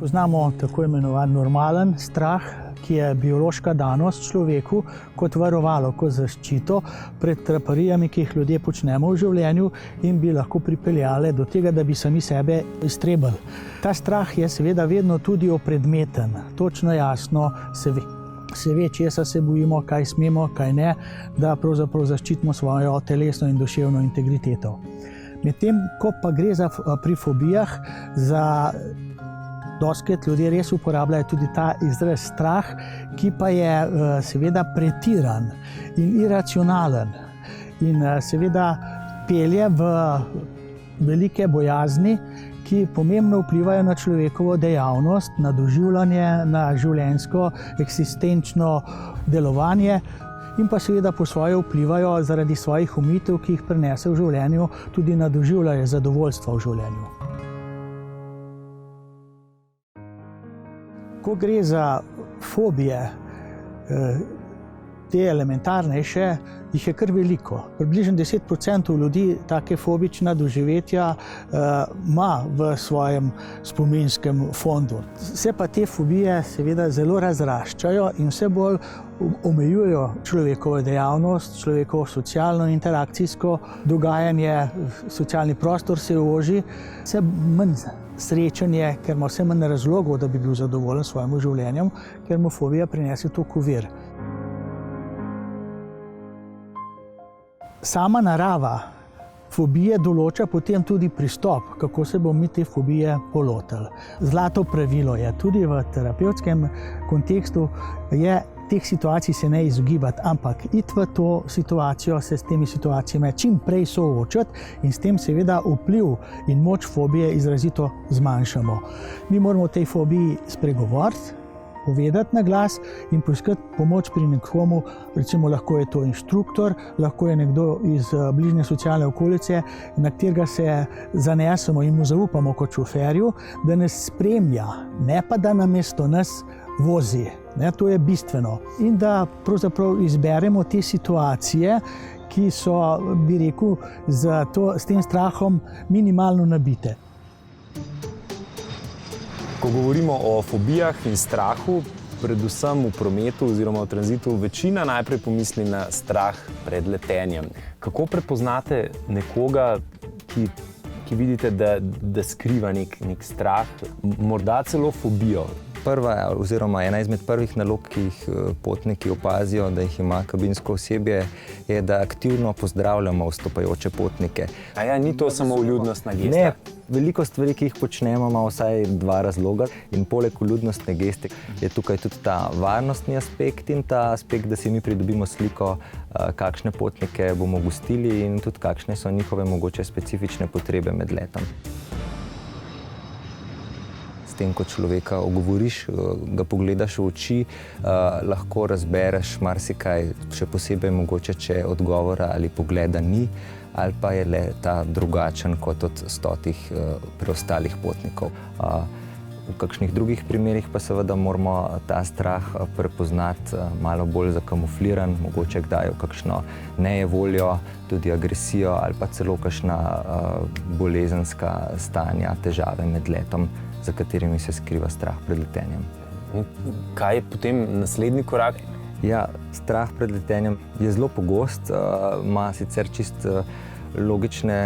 Poznamo tako imenovan normalen strah, ki je biološka danost človeku kot varovalo, kot zaščito pred traparijami, ki jih ljudje počnemo v življenju in bi lahko pripeljale do tega, da bi sami sebe iztrebili. Ta strah je seveda vedno tudi opredmeten, točno jasno se ve, česa se bojimo, kaj smemo, kaj ne, da pravzaprav zaščitimo svojo telesno in duševno integriteto. Medtem ko pa gre pri fobijah za dostikrat ljudje res uporabljajo tudi ta izraz strah, ki pa je seveda pretiran in iracionalen in seveda pelje v velike bojazni, ki pomembno vplivajo na človekovo dejavnost, na doživljanje, na življenjsko, eksistenčno delovanje in pa seveda po svoje vplivajo zaradi svojih omejitev, ki jih prinese v življenju, tudi na doživljanje zadovoljstva v življenju. Ko gre za fobije, te elementarnejše, jih je kar veliko. Približno 10% ljudi take fobična doživetja ima v svojem spominskem fondu. Se pa te fobije seveda zelo razraščajo in vse bolj omejujejo človekovo dejavnost, človekovo socialno interakcijsko dogajanje, socialni prostor se oži, vse manj srečen je, ker ima vse manj razlogov, da bi bil zadovoljen s svojim življenjem, ker mu fobija prinese toliko ovir. Sama narava fobije določa potem tudi pristop, kako se bomo mi te fobije polotili. Zlato pravilo je tudi v terapevtskem kontekstu, je teh situacij se ne izogibati, ampak iti v to situacijo, se s temi situacijami čim prej soočati in s tem seveda vpliv in moč fobije izrazito zmanjšamo. Mi moramo o tej fobiji spregovoriti, povedati na glas in poiskati pomoč pri nekomu, recimo lahko je to inštruktor, lahko je nekdo iz bližnje socialne okolice, na katerega se zanesemo in mu zaupamo kot šoferju, da nas spremlja, ne pa da namesto nas vozi. To je bistveno. In da pravzaprav izberemo te situacije, ki so, bi rekel, s tem strahom minimalno nabite. Ko govorimo o fobijah in strahu, predvsem v prometu oziroma v tranzitu, večina najprej pomisli na strah pred letenjem. Kako prepoznate nekoga, ki vidite, da skriva nek strah, morda celo fobijo? Prva oziroma ena izmed prvih nalog, ki jih potniki opazijo, da jih ima kabinsko osebje, je, da aktivno pozdravljamo vstopajoče potnike. Ni to samo vljudnostna gesta? Ne, veliko stvari, ki jih počnemo, ima vsaj dva razloga. In poleg vljudnostne geste je tukaj tudi ta varnostni aspekt in ta aspekt, da si mi pridobimo sliko, kakšne potnike bomo gostili in tudi kakšne so njihove mogoče specifične potrebe med letom. S tem, ko človeka ogovoriš, ga pogledaš v oči, lahko razbereš marsikaj, še posebej mogoče, če odgovora ali pogleda ni, ali pa je le ta drugačen kot od 100 preostalih potnikov. V kakšnih drugih primerih pa seveda moramo ta strah prepoznati malo bolj zakamufliran, mogoče kdaj v kakšno nejevoljo, tudi agresijo ali pa celo kakšna bolezenska stanja, težave med letom, za katerimi se skriva strah pred letenjem. Kaj je potem naslednji korak? Strah pred letenjem je zelo pogost, ima sicer čist logične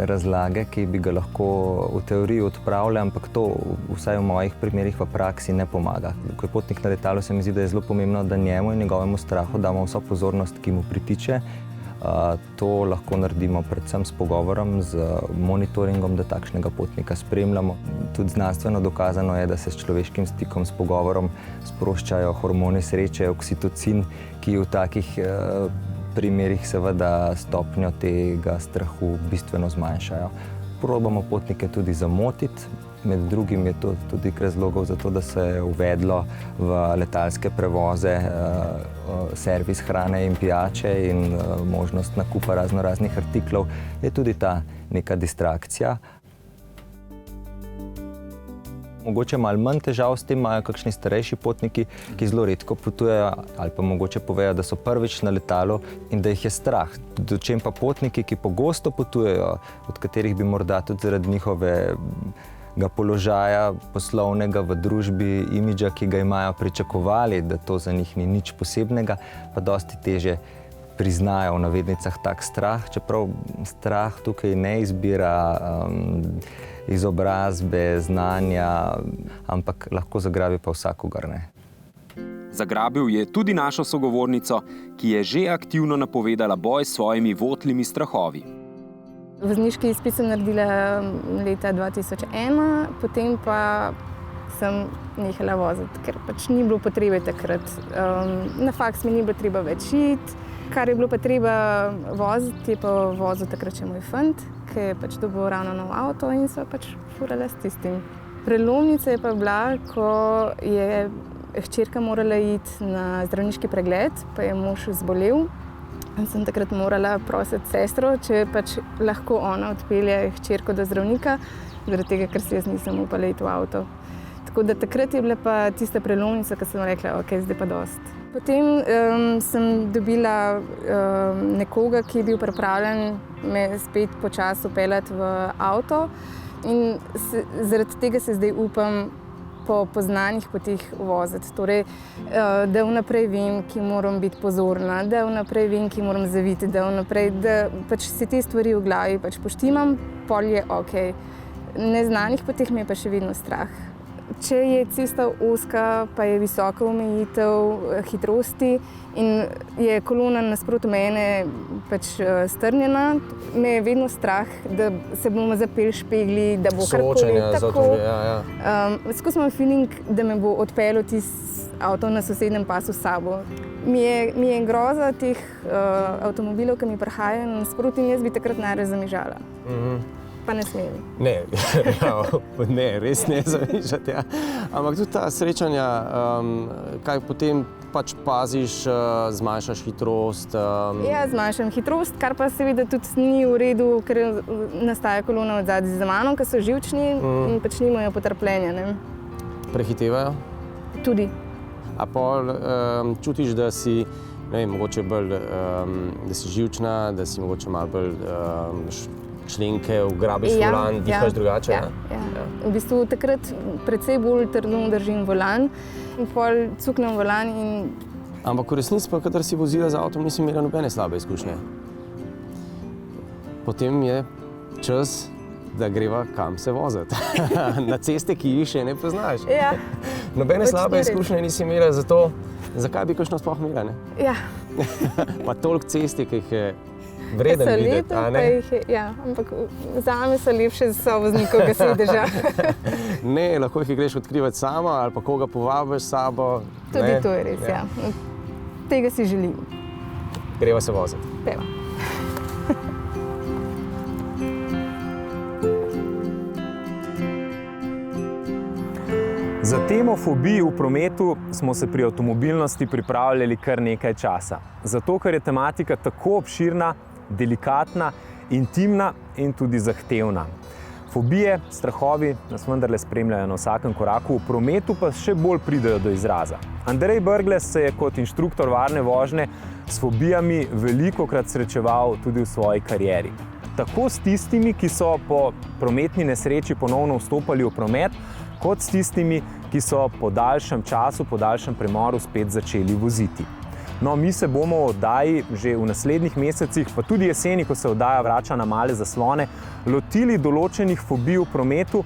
razlage, ki bi ga lahko v teoriji odpravili, ampak to vsaj v mojih primerih v praksi ne pomaga. Ko je potnik na letalu, se mi zdi, da je zelo pomembno, da njemu in njegovemu strahu damo vso pozornost, ki mu pritiče. To lahko naredimo predvsem s pogovorom, z monitoringom, da takšnega potnika spremljamo. Tudi znanstveno dokazano je, da se s človeškim stikom, s pogovorom sproščajo hormoni sreče, oksitocin, ki v takih primerih seveda stopnjo tega strahu bistveno zmanjšajo. Probamo potnike tudi zamotiti, med drugim je to tudi razlogov za to, da se je uvedlo v letalske prevoze servis hrane in pijače in možnost nakupa raznoraznih artiklov, je tudi ta neka distrakcija. Mogoče malo manj težav s tem imajo kakšni starejši potniki, ki zelo redko potujejo ali pa mogoče povejo, da so prvič na letalu in da jih je strah. Dočem pa potniki, ki pogosto potujejo, od katerih bi morda tudi zaradi njihove položaja poslovnega v družbi, imidža, ki ga imajo, pričakovali, da to za njih ni nič posebnega, pa dosti teže priznajo v navednicah tak strah, čeprav strah tukaj ne izbira izobrazbe, znanja, ampak lahko zagrabi pa vsakogar, ne. Zagrabil je tudi našo sogovornico, ki je že aktivno napovedala boj s svojimi votlimi strahovi. Vozniški izpit sem naredila leta 2001, potem pa sem nehala voziti, ker pač ni bilo potrebe takrat. Na faks mi ni bilo treba več iti, kar je bilo pa treba voziti, je pa vozil takrat še moj fant, ki je pač dobil ravno nov avto in so pač furala s tistim. Prelomnica je pa bila, ko je hčerka morala iti na zdravniški pregled, pa je mož zbolel. In sem takrat morala prositi sestro, če pač lahko ona odpelje hčerko do zdravnika, zaradi tega, ker si jaz nisem upala iti v avto. Tako da takrat je bila pa tista prelomnica, ko sem rekla, ok, zdaj pa dost. Potem sem dobila nekoga, ki je bil pripravljen me spet počasi peljati v avto in zaradi tega se zdaj upam po poznanih poteh voziti. Torej, da vnaprej vem, ki moram biti pozorna, da vnaprej vem, ki moram zaviti, da vnaprej, da pač si te stvari v glavi pač poštimam, pol je ok. Neznanih poteh me je pa še vedno strah. Če je cesta ozka, pa je visoka omejitev hitrosti in je kolona nasproti mene pač strnjena, me je vedno strah, da se bomo zapeli špegli, da bo karkoli tako. Skozi imam feeling, da me bo odpeljal tisti avto na sosednjem pasu s sabo. Mi je groza teh avtomobilov, ki mi prihajajo nasproti in jaz bi takrat najraje zamižala. Pa ne smem. Ne, res ne zamišljati. Ja. Ampak tudi ta srečanja, kaj potem pač paziš, zmanjšaš hitrost? Ja, zmanjšam hitrost, kar pa seveda tudi ni v redu, ker nastaja kolona od zadaj za mano, ker so živčni in pač nimajo potrpljenja. Ne? Prehitevajo? Tudi. A pol čutiš, da si, ne vem, mogoče bolj, da si živčna, da si mogoče malo bolj členke, ugrabiš volan, dihaš drugače? Ja. V bistvu takrat precej bolj trdno držim volan in pol cuknem volan in... Ampak v resnici pa, kadar si vozila z avtom, nisem imela nobene slabe izkušnje. Potem je čas, da greva kam se voziti. Na ceste, ki jih še ne poznaš. Ja. Nobene slabe izkušnje nisi imela, zato zakaj bi kakšno sploh imela, ne? Ja. Pa toliko cesti, ki jih je vreden videti, a ne? Ja, ampak zame so lepše za sovoznikov, ki sedeža. Ne, lahko jih greš odkrivati sama ali pa koga povabiš s sabo. Tudi to je res, ja. Tega si želim. Greva se voziti. Peva. Za temo fobij v prometu smo se pri avtomobilnosti pripravljali kar nekaj časa. Zato, ker je tematika tako obširna, delikatna, intimna in tudi zahtevna. Fobije, strahovi nas vendarle spremljajo na vsakem koraku, v prometu pa še bolj pridejo do izraza. Andrej Brglez se je kot inštruktor varne vožnje s fobijami velikokrat srečeval tudi v svoji karieri. Tako s tistimi, ki so po prometni nesreči ponovno vstopali v promet, kot s tistimi, ki so po daljšem času, po daljšem premoru spet začeli voziti. No, mi se bomo v oddaji že v naslednjih mesecih, pa tudi jeseni, ko se oddaja vrača na male zaslone, lotili določenih fobij v prometu,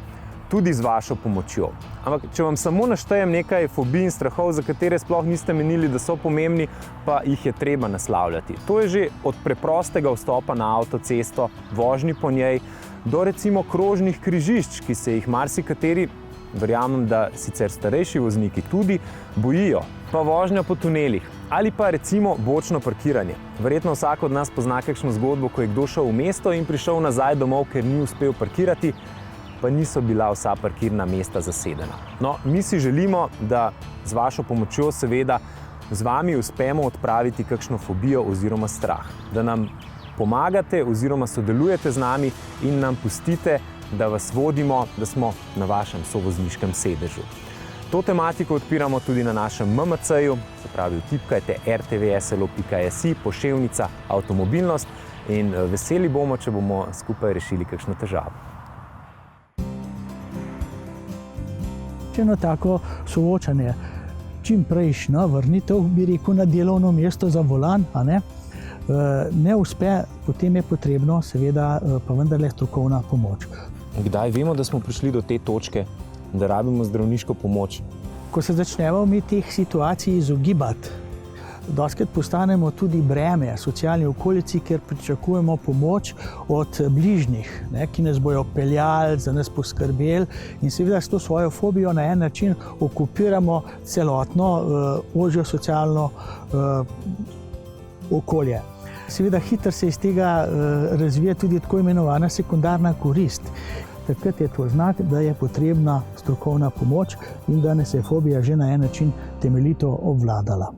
tudi z vašo pomočjo. Ampak, če vam samo naštejem nekaj fobij in strahov, za katere sploh niste menili, da so pomembni, pa jih je treba naslavljati. To je že od preprostega vstopa na avtocesto, vožnji po njej, do recimo krožnih križišč, ki se jih marsikateri, verjamem, da sicer starejši vozniki tudi, bojijo. Pa vožnja po tunelih ali pa recimo bočno parkiranje. Verjetno vsak od nas pozna kakšno zgodbo, ko je kdo šel v mesto in prišel nazaj domov, ker ni uspel parkirati, pa niso bila vsa parkirna mesta zasedena. No, mi si želimo, da z vašo pomočjo seveda z vami uspemo odpraviti kakšno fobijo oziroma strah. Da nam pomagate oziroma sodelujete z nami in nam pustite, da vas vodimo, da smo na vašem sovozniškem sedežu. To tematiko odpiramo tudi na našem MMC-ju, se pravi vtipkajte rtvslo.si, poševnica avtomobilnost in veseli bomo, če bomo skupaj rešili kakšno težavo. eno tako soočanje. Čim prejšnja vrnitev, bi rekel, na delovno mesto za volan, ne uspe, potem je potrebno seveda pa vendarle strokovna pomoč. Kdaj vemo, da smo prišli do te točke, da rabimo zdravniško pomoč? Ko se začnemo mi teh situacij izogibati, dostikrat postanemo tudi breme socialni okolici, ker pričakujemo pomoč od bližnjih, ki nas bojo peljali, za nas poskrbeli, in seveda s to svojo fobijo na en način okupiramo celotno ožjo socialno okolje. Seveda hitro se iz tega razvija tudi tako imenovana sekundarna korist. Takrat je to znak, da je potrebna strokovna pomoč in da nas je fobija že na en način temeljito obvladala.